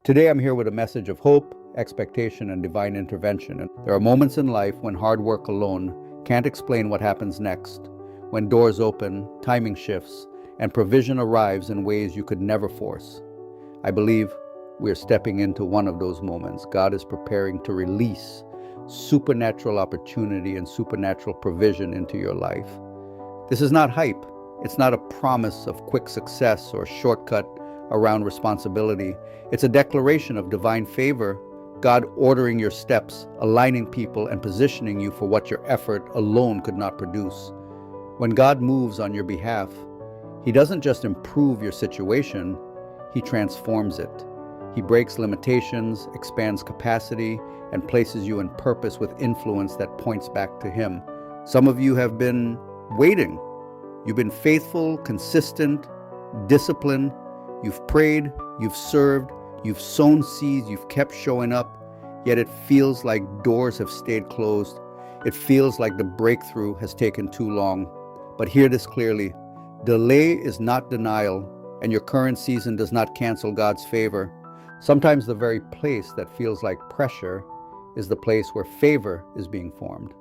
Today I'm here with a message of hope, expectation, and divine intervention. And there are moments in life when hard work alone can't explain what happens next, when doors open, timing shifts, and provision arrives in ways you could never force. I believe we are stepping into one of those moments. God is preparing to release supernatural opportunity and supernatural provision into your life. This is not hype. It's not a promise of quick success or shortcut around responsibility. It's a declaration of divine favor, God ordering your steps, aligning people, and positioning you for what your effort alone could not produce. When God moves on your behalf, He doesn't just improve your situation, He transforms it. He breaks limitations, expands capacity, and places you in purpose with influence that points back to Him. Some of you have been waiting. You've been faithful, consistent, disciplined. You've prayed, you've served, you've sown seeds, you've kept showing up, yet it feels like doors have stayed closed. It feels like the breakthrough has taken too long. But hear this clearly. Delay is not denial, and your current season does not cancel God's favor. Sometimes the very place that feels like pressure is the place where favor is being formed.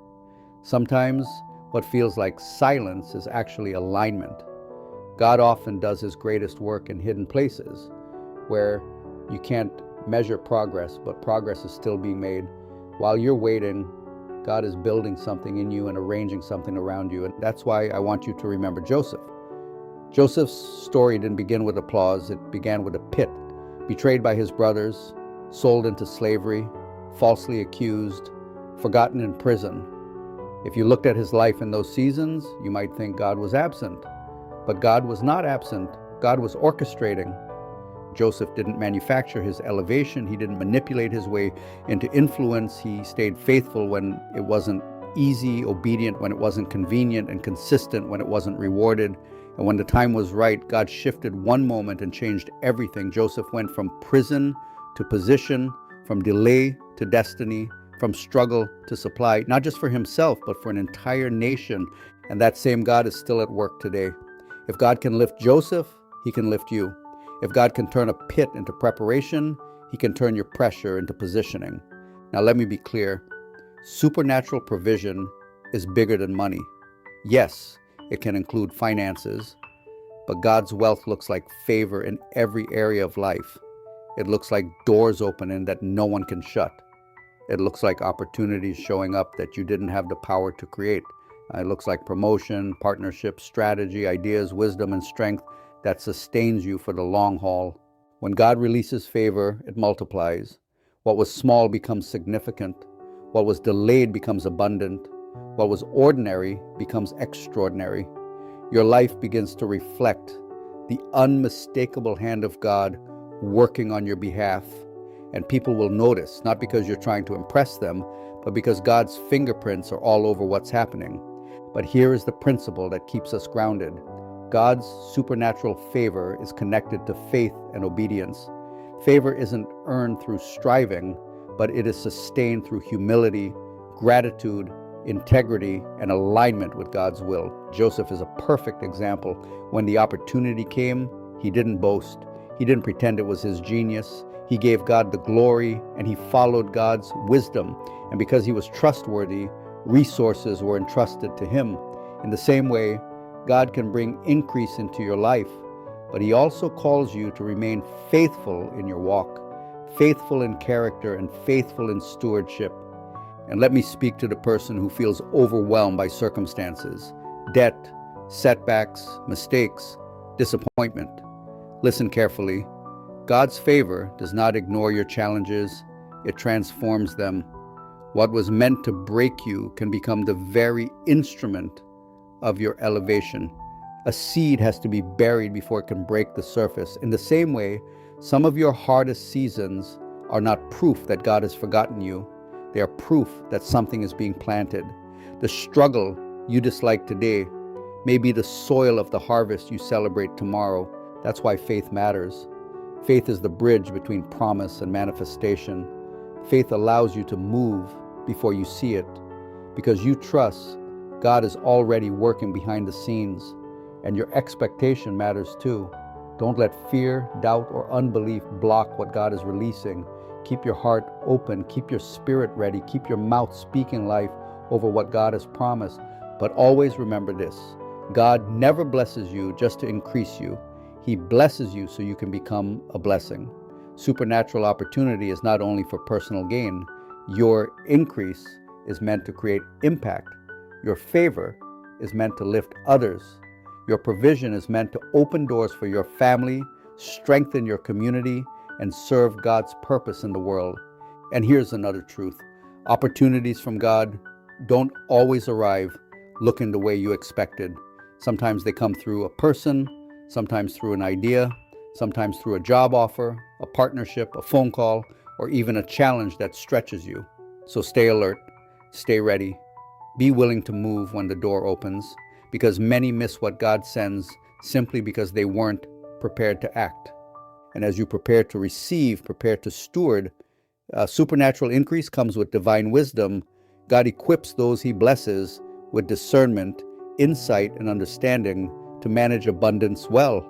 Sometimes what feels like silence is actually alignment. God often does His greatest work in hidden places where you can't measure progress, but progress is still being made. While you're waiting, God is building something in you and arranging something around you. And that's why I want you to remember Joseph. Joseph's story didn't begin with applause. It began with a pit, betrayed by his brothers, sold into slavery, falsely accused, forgotten in prison. If you looked at his life in those seasons, you might think God was absent. But God was not absent. God was orchestrating. Joseph didn't manufacture his elevation. He didn't manipulate his way into influence. He stayed faithful when it wasn't easy, obedient when it wasn't convenient, and consistent when it wasn't rewarded. And when the time was right, God shifted one moment and changed everything. Joseph went from prison to position, from delay to destiny, from struggle to supply, not just for himself, but for an entire nation. And that same God is still at work today. If God can lift Joseph, He can lift you. If God can turn a pit into preparation, He can turn your pressure into positioning. Now let me be clear. Supernatural provision is bigger than money. Yes, it can include finances, but God's wealth looks like favor in every area of life. It looks like doors opening that no one can shut. It looks like opportunities showing up that you didn't have the power to create. It looks like promotion, partnership, strategy, ideas, wisdom, and strength that sustains you for the long haul. When God releases favor, it multiplies. What was small becomes significant. What was delayed becomes abundant. What was ordinary becomes extraordinary. Your life begins to reflect the unmistakable hand of God working on your behalf. And people will notice, not because you're trying to impress them, but because God's fingerprints are all over what's happening. But here is the principle that keeps us grounded. God's supernatural favor is connected to faith and obedience. Favor isn't earned through striving, but it is sustained through humility, gratitude, integrity, and alignment with God's will. Joseph is a perfect example. When the opportunity came, he didn't boast. He didn't pretend it was his genius. He gave God the glory, and he followed God's wisdom. And because he was trustworthy, resources were entrusted to him. In the same way, God can bring increase into your life, but He also calls you to remain faithful in your walk, faithful in character, and faithful in stewardship. And let me speak to the person who feels overwhelmed by circumstances, debt, setbacks, mistakes, disappointment. Listen carefully. God's favor does not ignore your challenges, it transforms them. What was meant to break you can become the very instrument of your elevation. A seed has to be buried before it can break the surface. In the same way, some of your hardest seasons are not proof that God has forgotten you. They are proof that something is being planted. The struggle you dislike today may be the soil of the harvest you celebrate tomorrow. That's why faith matters. Faith is the bridge between promise and manifestation. Faith allows you to move before you see it, because you trust God is already working behind the scenes, and your expectation matters too. Don't let fear, doubt, or unbelief block what God is releasing. Keep your heart open, keep your spirit ready, keep your mouth speaking life over what God has promised. But always remember this: God never blesses you just to increase you. He blesses you so you can become a blessing. Supernatural opportunity is not only for personal gain. Your increase is meant to create impact. Your favor is meant to lift others. Your provision is meant to open doors for your family, strengthen your community, and serve God's purpose in the world. And here's another truth: opportunities from God don't always arrive looking the way you expected. Sometimes they come through a person, sometimes through an idea, sometimes through a job offer, a partnership, a phone call, or even a challenge that stretches you. So stay alert, stay ready, be willing to move when the door opens, because many miss what God sends simply because they weren't prepared to act. And as you prepare to receive, prepare to steward, supernatural increase comes with divine wisdom. God equips those He blesses with discernment, insight, and understanding to manage abundance well.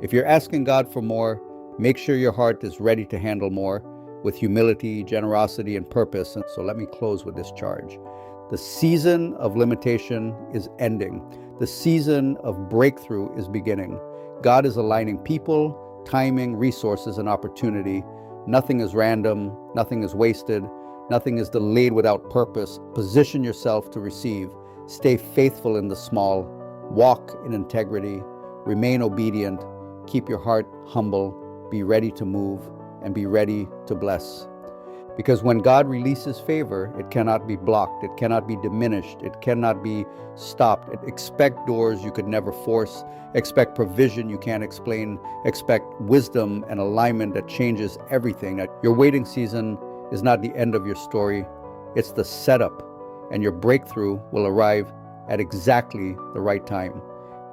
If you're asking God for more, make sure your heart is ready to handle more with humility, generosity, and purpose. And so let me close with this charge. The season of limitation is ending. The season of breakthrough is beginning. God is aligning people, timing, resources, and opportunity. Nothing is random, nothing is wasted, nothing is delayed without purpose. Position yourself to receive. Stay faithful in the small. Walk in integrity. Remain obedient. Keep your heart humble. Be ready to move and be ready to bless. Because when God releases favor, it cannot be blocked, it cannot be diminished, it cannot be stopped. Expect doors you could never force, expect provision you can't explain, expect wisdom and alignment that changes everything. Your waiting season is not the end of your story, it's the setup, and your breakthrough will arrive at exactly the right time.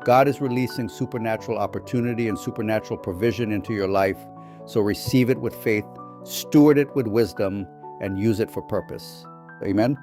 God is releasing supernatural opportunity and supernatural provision into your life, so receive it with faith, steward it with wisdom, and use it for purpose. Amen.